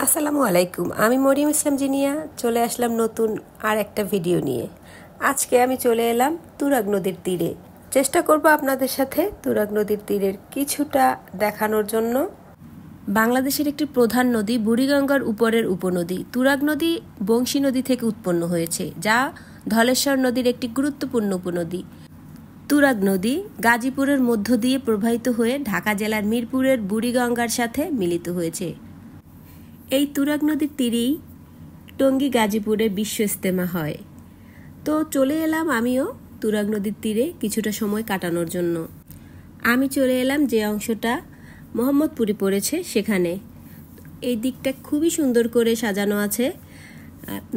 আসসালামু আলাইকুম। আমি মরিয়ম ইসলাম জিনিয়া চলে আসলাম নতুন আর একটা ভিডিও নিয়ে। আজকে আমি চলে এলাম তুরাগ নদীর তীরে। চেষ্টা করব আপনাদের সাথে তুরাগ নদীর তীরের কিছুটা দেখানোর জন্য। বাংলাদেশের একটি প্রধান নদী বুড়িগঙ্গার উপরের উপনদী তুরাগ নদী বংশী নদী থেকে উৎপন্ন হয়েছে, যা ধলেশ্বর নদীর একটি গুরুত্বপূর্ণ উপনদী। তুরাগ নদী গাজীপুরের মধ্য দিয়ে প্রবাহিত হয়ে ঢাকা জেলার মিরপুরের বুড়িগঙ্গার সাথে মিলিত হয়েছে। এই তুরাগ নদীর তীরেই টঙ্গী গাজীপুরে বিশ্ব ইজতেমা হয়। তো চলে এলাম আমিও তুরাগ নদীর তীরে কিছুটা সময় কাটানোর জন্য। আমি চলে এলাম যে অংশটা মোহাম্মদপুরে পড়েছে সেখানে। এই দিকটা খুবই সুন্দর করে সাজানো আছে।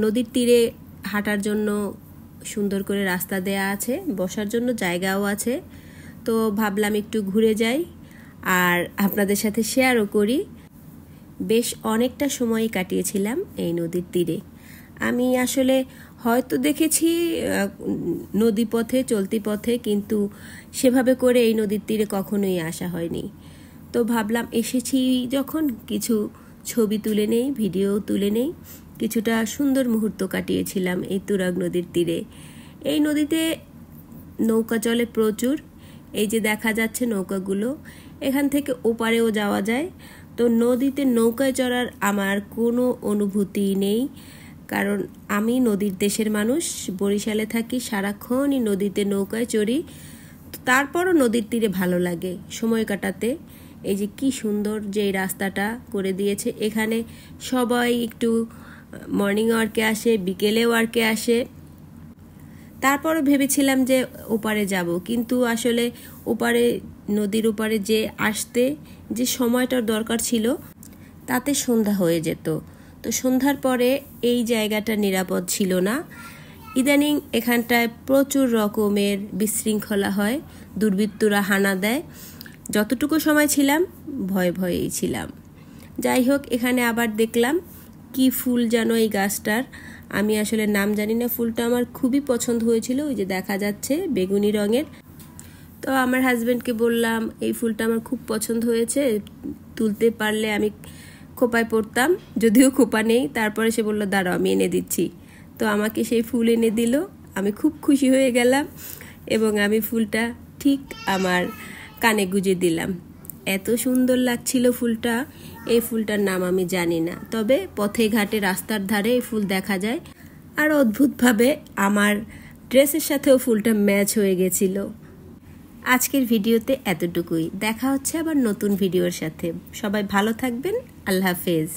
নদীর তীরে হাঁটার জন্য সুন্দর করে রাস্তা দেয়া আছে, বসার জন্য জায়গাও আছে। তো ভাবলাম একটু ঘুরে যাই আর আপনাদের সাথে শেয়ারও করি। বেশ অনেকটা সময় কাটিয়েছিলাম এই নদীর তীরে। আমি আসলে হয়তো দেখেছি নদী পথে চলতি পথে, কিন্তু সেভাবে করে এই নদীর তীরে কখনোই আসা হয়নি। তো ভাবলাম এসেছি যখন কিছু ছবি তুলে নেই, ভিডিও তুলে নেই। কিছুটা সুন্দর মুহূর্ত কাটিয়েছিলাম এই তুরাগ নদীর তীরে। এই নদীতে নৌকা চলে প্রচুর। এই যে দেখা যাচ্ছে নৌকাগুলো, এখান থেকে ওপারেও যাওয়া যায়। তো নদীতে নৌকায় চড়ার আমার কোনো অনুভূতি নেই, কারণ আমি নদীর দেশের মানুষ, বরিশালে থাকি, সারাক্ষণই নদীতে নৌকায় চড়ি। তারপরও নদীর তীরে ভালো লাগে সময় কাটাতে। এই যে কি সুন্দর যে রাস্তাটা করে দিয়েছে, এখানে সবাই একটু মর্নিং ওয়ার্কে আসে, বিকেলে ওয়ার্কে আসে। তারপরও ভেবেছিলাম যে ওপারে যাব, কিন্তু আসলে ওপারে নদীর ওপারে যে আসতে যে সময়টার দরকার ছিল তাতে সন্ধ্যা হয়ে যেত। তো সন্ধ্যার পরে এই জায়গাটা নিরাপদ ছিল না। ইদানিং এখানটায় প্রচুর রকমের বিশৃঙ্খলা হয়, দুর্বৃত্তরা হানা দেয়। যতটুকু সময় ছিলাম ভয়েই ছিলাম। যাই হোক, এখানে আবার দেখলাম কি ফুল যেন এই গাছটার, আমি আসলে নাম জানি না। ফুলটা আমার খুবই পছন্দ হয়েছিল, ওই যে দেখা যাচ্ছে বেগুনি রঙের। তো আমার হাজব্যান্ডকে বললাম এই ফুলটা আমার খুব পছন্দ হয়েছে, তুলতে পারলে আমি খোপায় পড়তাম, যদিও খোপা নেই। তারপরে সে বলল দাঁড়াও আমি এনে দিচ্ছি। তো আমাকে সেই ফুল এনে দিল, আমি খুব খুশি হয়ে গেলাম এবং আমি ফুলটা ঠিক আমার কানে গুজে দিলাম। এত সুন্দর লাগছিল ফুলটা। এই ফুলটার নাম আমি জানি না, তবে পথে ঘাটে রাস্তার ধারে এই ফুল দেখা যায়। আর অদ্ভুতভাবে আমার ড্রেসের সাথেও ফুলটা ম্যাচ হয়ে গেছিল। আজকের ভিডিওতে এতটুকুই। দেখা হচ্ছে আবার নতুন ভিডিওর সাথে। সবাই ভালো থাকবেন। আল্লাহ হাফেজ।